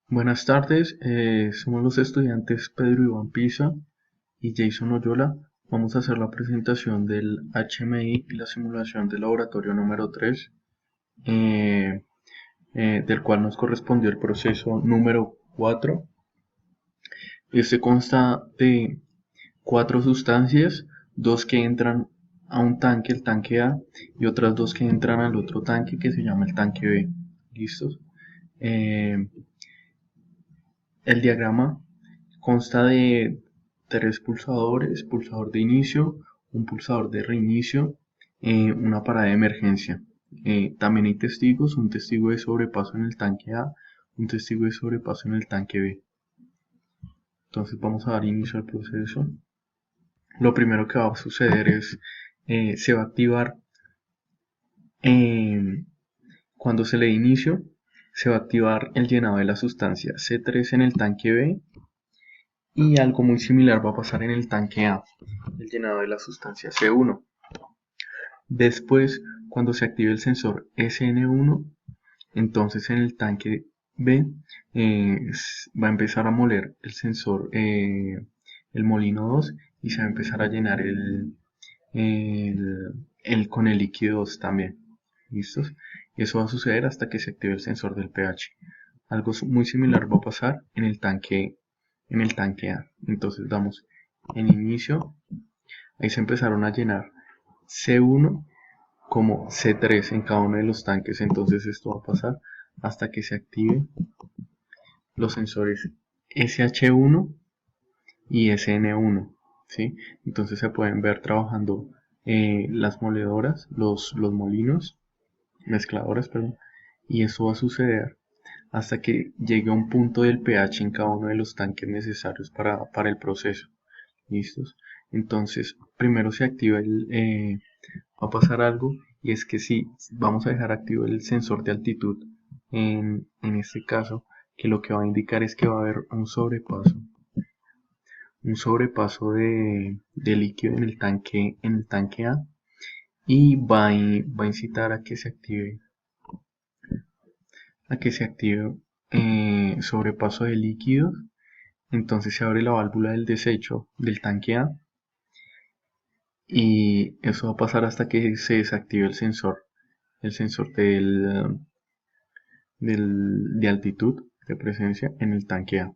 Buenas tardes, somos los estudiantes Pedro Iván Pisa y Jason Oyola. Vamos a hacer la presentación del HMI y la simulación del laboratorio número 3, eh, del cual nos correspondió el proceso número 4. Este consta de 4 sustancias, dos que entran a un tanque, el tanque A, y otras dos que entran al otro tanque que se llama el tanque B. ¿Listos? Eh, el diagrama consta de tres pulsadores: pulsador de inicio, un pulsador de reinicio, una parada de emergencia. También hay testigos: un testigo de sobrepaso en el tanque A, un testigo de sobrepaso en el tanque B. Entonces vamos a dar inicio al proceso. Lo primero que va a suceder es, se va a activar, eh, cuando se le dé inicio, se va a activar el llenado de la sustancia C3 en el tanque B. Y algo muy similar va a pasar en el tanque A, el llenado de la sustancia C1. Después, cuando se active el sensor SN1, entonces en el tanque B va a empezar a moler el sensor, el molino 2, y se va a empezar a llenar con el líquido 2 también. ¿Listos? Y eso va a suceder hasta que se active el sensor del pH. Algo muy similar va a pasar en el tanque A. Entonces damos en inicio, ahí se empezaron a llenar C1 como C3 en cada uno de los tanques. Entonces esto va a pasar hasta que se active los sensores SH1 y SN1, ¿sí? Entonces se pueden ver trabajando las moledoras, los molinos, mezcladoras, perdón, y eso va a suceder hasta que llegue a un punto del pH en cada uno de los tanques necesarios para el proceso. ¿Listos? Entonces, primero se activa va a pasar algo, y es que si vamos a dejar activo el sensor de altitud, en este caso, que lo que va a indicar es que va a haber un sobrepaso de líquido en el tanque A, y va a incitar a que se active sobrepaso de líquidos. Entonces se abre la válvula del desecho del tanque A, y eso va a pasar hasta que se desactive el sensor de altitud, de presencia en el tanque A.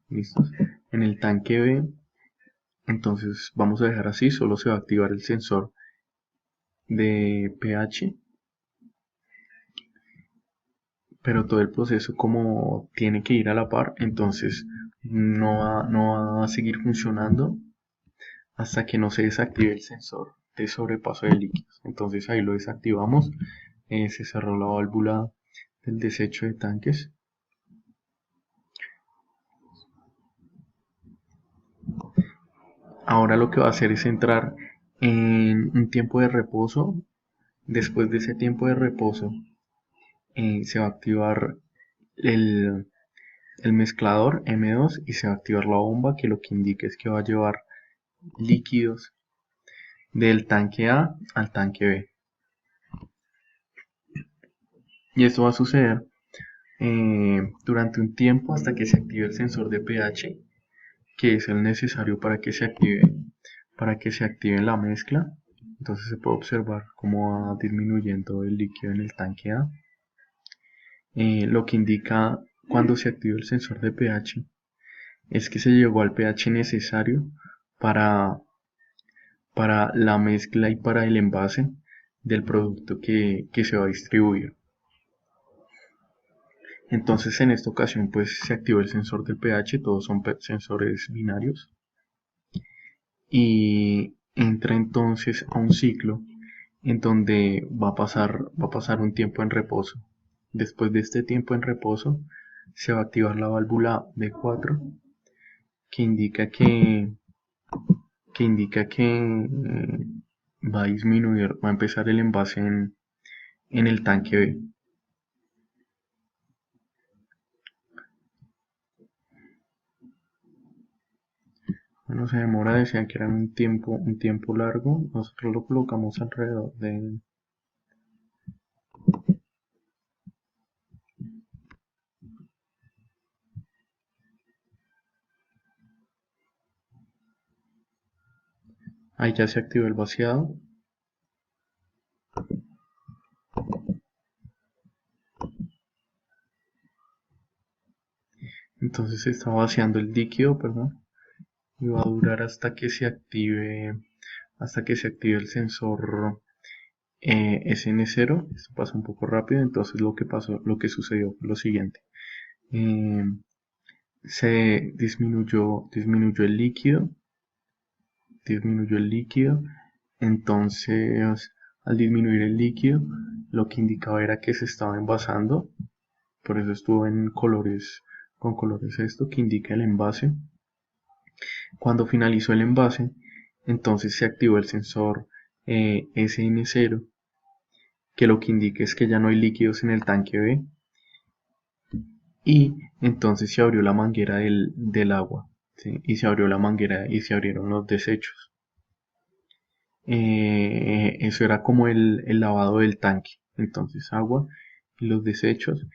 ¿Listos? En el tanque B, entonces vamos a dejar así: solo se va a activar el sensor de pH, pero todo el proceso, como tiene que ir a la par, entonces no va a seguir funcionando hasta que no se desactive el sensor de sobrepaso de líquidos. Entonces ahí lo desactivamos. Se cerró la válvula del desecho de tanques. Ahora lo que va a hacer es entrar en un tiempo de reposo. Después de ese tiempo de reposo, se va a activar el, el mezclador M2, y se va a activar la bomba, que lo que indica es que va a llevar líquidos del tanque A al tanque B. Y esto va a suceder durante un tiempo hasta que se active el sensor de pH, que es el necesario para que se active la mezcla. Entonces se puede observar cómo va disminuyendo el líquido en el tanque A. Lo que indica cuando se activa el sensor de pH es que se llegó al pH necesario para, para la mezcla y para el envase del producto que se va a distribuir. Entonces en esta ocasión pues se activó el sensor del pH. Todos son sensores binarios, y entra entonces a un ciclo en donde va a pasar un tiempo en reposo. Después de este tiempo en reposo, se va a activar la válvula B4, que indica que va a disminuir, va a empezar el envase en el tanque B. Bueno, se demora, decían que era un tiempo largo. Nosotros lo colocamos alrededor Ahí ya se activó el vaciado. Entonces se está vaciando el líquido, perdón, y va a durar hasta que se active el sensor SN0. Esto pasa un poco rápido, entonces lo que sucedió fue lo siguiente. Se disminuyó el líquido, entonces al disminuir el líquido, lo que indicaba era que se estaba envasando, por eso estuvo en colores, con colores esto, que indica el envase. Cuando finalizó el envase, entonces se activó el sensor SN0, que lo que indica es que ya no hay líquidos en el tanque B, y entonces se abrió la manguera del agua, ¿sí? Y se abrió la manguera y se abrieron los desechos. Eso era como el lavado del tanque, entonces agua y los desechos,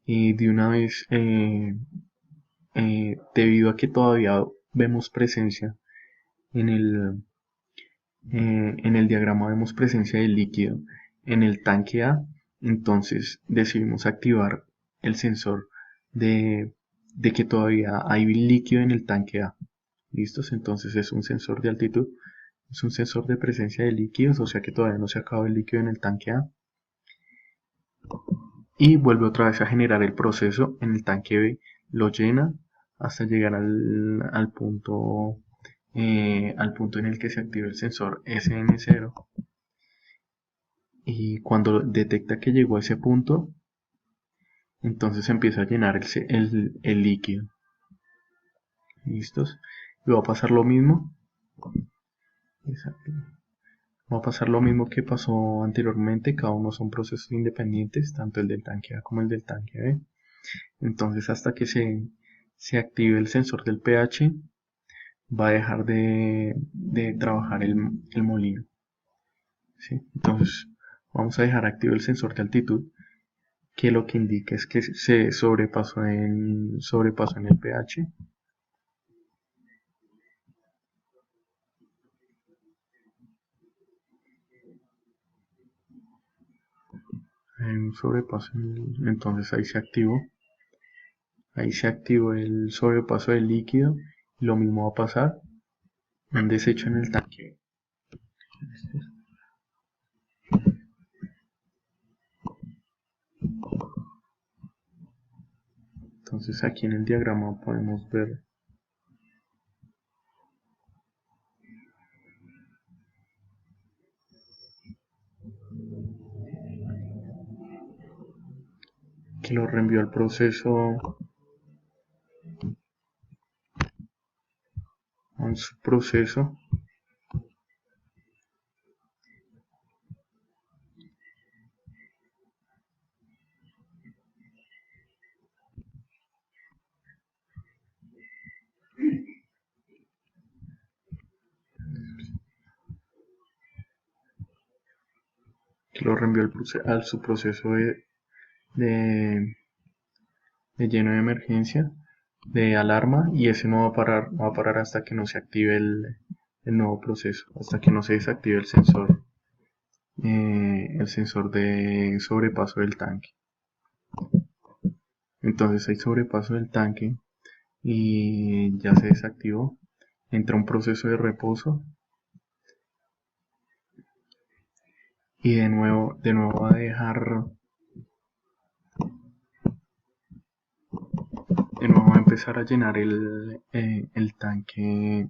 y de una vez, debido a que todavía vemos presencia en el diagrama, vemos presencia de líquido en el tanque A, entonces decidimos activar el sensor de, de que todavía hay líquido en el tanque A. ¿Listos? Entonces es un sensor de altitud, es un sensor de presencia de líquidos, o sea que todavía no se acaba el líquido en el tanque A. Y vuelve otra vez a generar el proceso en el tanque B, lo llena hasta llegar al punto en el que se activa el sensor SN0, y cuando detecta que llegó a ese punto, entonces empieza a llenar el líquido. ¿Listos? Y va a pasar lo mismo. Va a pasar lo mismo que pasó anteriormente, cada uno son procesos independientes, tanto el del tanque A como el del tanque B. Entonces hasta que se active el sensor del pH, va a dejar de trabajar el molino. ¿Sí? Entonces vamos a dejar activo el sensor de altitud, que lo que indica es que se sobrepasó en el pH. Hay un sobrepaso, entonces ahí se activó el sobrepaso del líquido, y lo mismo va a pasar un desecho en el tanque. Entonces aquí en el diagrama podemos ver que lo reenvió al proceso, a su proceso, a su proceso de, de lleno de emergencia, de alarma, y ese no va a parar hasta que no se active el nuevo proceso, hasta que no se desactive el sensor de sobrepaso del tanque. Entonces hay sobrepaso del tanque y ya se desactivó, entra un proceso de reposo, y de nuevo va a dejar, de nuevo va a empezar a llenar el tanque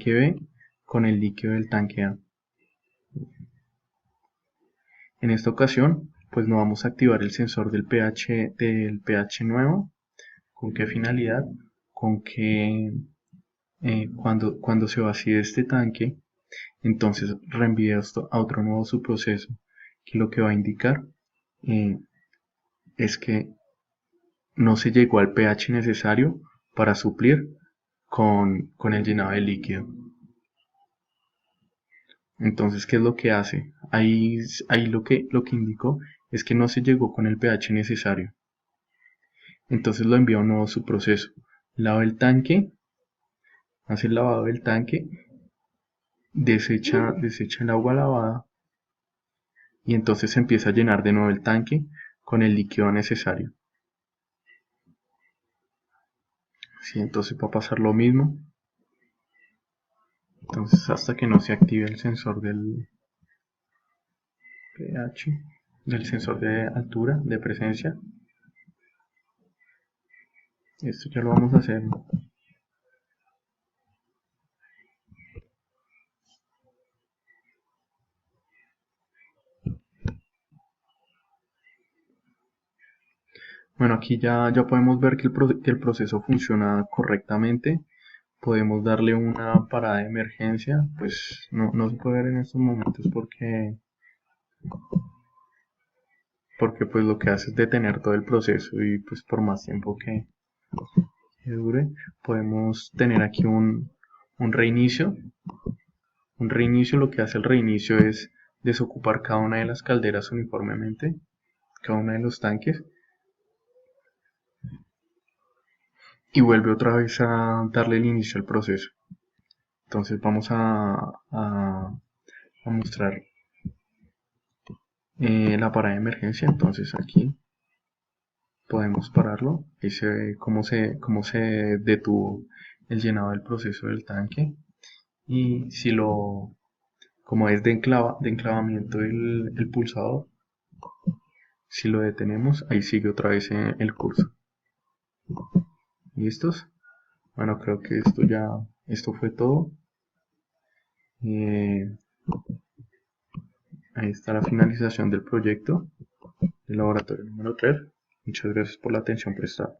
B con el líquido del tanque A. En esta ocasión, pues no vamos a activar el sensor del pH nuevo. ¿Con qué finalidad? Con que cuando se vacíe este tanque, entonces reenvíe esto a otro nuevo subproceso, que lo que va a indicar eh, es que no se llegó al pH necesario para suplir con el llenado de líquido. Entonces, ¿qué es lo que hace? Ahí lo que indicó es que no se llegó con el pH necesario. Entonces lo envía a un nuevo subproceso. Lava el tanque, hace el lavado del tanque desecha el agua lavada y entonces se empieza a llenar de nuevo el tanque con el líquido necesario. Sí, entonces va a pasar lo mismo. Entonces hasta que no se active el sensor del pH, del sensor de altura, de presencia. Esto ya lo vamos a hacer. Bueno, aquí ya podemos ver que el proceso funciona correctamente. Podemos darle una parada de emergencia. Pues no se puede ver en estos momentos porque pues lo que hace es detener todo el proceso y pues por más tiempo que dure, podemos tener aquí un reinicio. Un reinicio, lo que hace el reinicio es desocupar cada una de las calderas uniformemente, cada uno de los tanques, y vuelve otra vez a darle el inicio al proceso. Entonces vamos a mostrar la parada de emergencia. Entonces aquí podemos pararlo. Ahí se ve cómo se detuvo el llenado del proceso del tanque. Y si como es de enclavamiento el pulsador, si lo detenemos, ahí sigue otra vez el curso. ¿Listos? Bueno, creo que esto fue todo. Eh, Ahí está la finalización del proyecto del laboratorio número 3. Muchas gracias por la atención prestada.